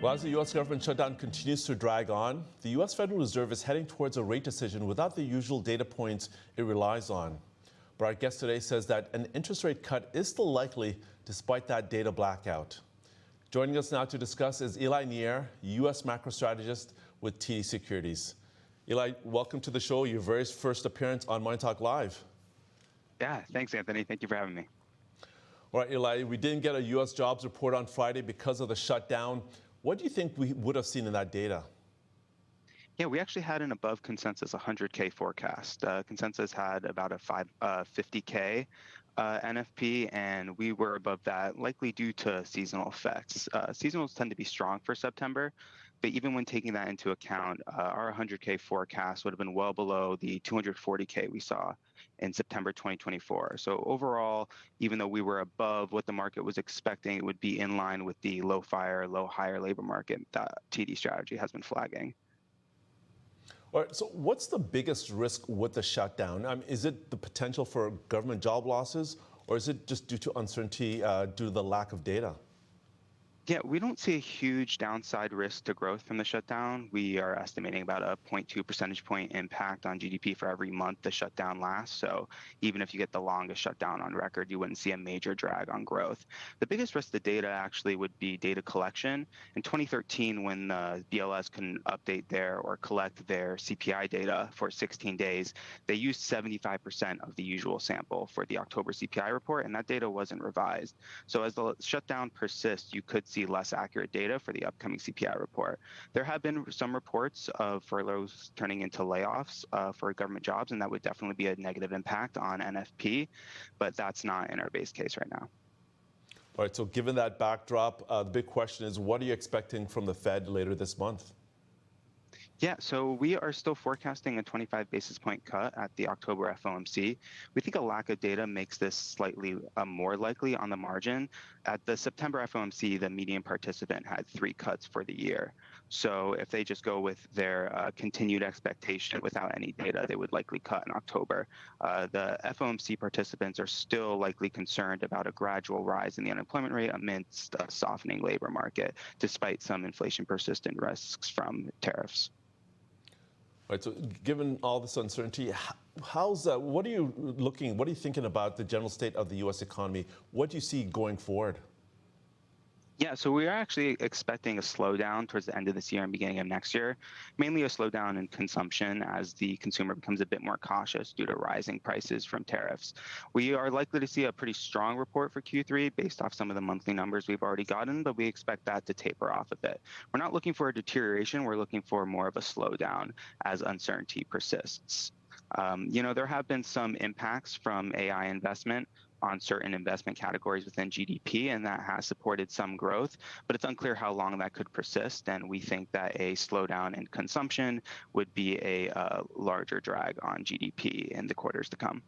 Well, as the U.S. government shutdown continues to drag on, the U.S. Federal Reserve is heading towards a rate decision without the usual data points it relies on. But our guest today says that an interest rate cut is still likely despite that data blackout. Joining us now to discuss is Eli Nier, U.S. macro strategist with TD Securities. Eli, welcome to the show, your very first appearance on Money Talk Live. Yeah, thanks, Anthony. Thank you for having me. All right, Eli, we didn't get a U.S. jobs report on Friday because of the shutdown. What do you think we would have seen in that data? Yeah, we actually had an above consensus 100K forecast. Consensus had about a 50K NFP, and we were above that, likely due to seasonal effects. Seasonals tend to be strong for September, but even when taking that into account, our 100K forecast would have been well below the 240K we saw in September 2024. So overall, even though we were above what the market was expecting, it would be in line with the low fire, low hire labor market that TD strategy has been flagging. All right, so what's the biggest risk with the shutdown? Is it the potential for government job losses, or is it just due to uncertainty due to the lack of data? Yeah, we don't see a huge downside risk to growth from the shutdown. We are estimating about a 0.2 percentage point impact on GDP for every month the shutdown lasts. So even if you get the longest shutdown on record, you wouldn't see a major drag on growth. The biggest risk to data actually would be data collection. In 2013, when the BLS couldn't update their or collect their CPI data for 16 days, they used 75% of the usual sample for the October CPI report, and that data wasn't revised. So as the shutdown persists, you could see less accurate data for the upcoming CPI report. There have been some reports of furloughs turning into layoffs for government jobs, and that would definitely be a negative impact on NFP, but that's not in our base case right now. All right, so given that backdrop, the big question is, what are you expecting from the Fed later this month? Yeah, so we are still forecasting a 25 basis point cut at the October FOMC. We think a lack of data makes this slightly more likely on the margin. At the September FOMC, the median participant had 3 cuts for the year. So if they just go with their continued expectation without any data, they would likely cut in October. The FOMC participants are still likely concerned about a gradual rise in the unemployment rate amidst a softening labor market, despite some inflation persistent risks from tariffs. Right. So, given all this uncertainty, what are you thinking about the general state of the U.S. economy? What do you see going forward? Yeah, so we are actually expecting a slowdown towards the end of this year and beginning of next year, mainly a slowdown in consumption as the consumer becomes a bit more cautious due to rising prices from tariffs. We are likely to see a pretty strong report for Q3 based off some of the monthly numbers we've already gotten, but we expect that to taper off a bit. We're not looking for a deterioration, we're looking for more of a slowdown as uncertainty persists. There have been some impacts from AI investment on certain investment categories within GDP, and that has supported some growth, but it's unclear how long that could persist, and we think that a slowdown in consumption would be a larger drag on GDP in the quarters to come.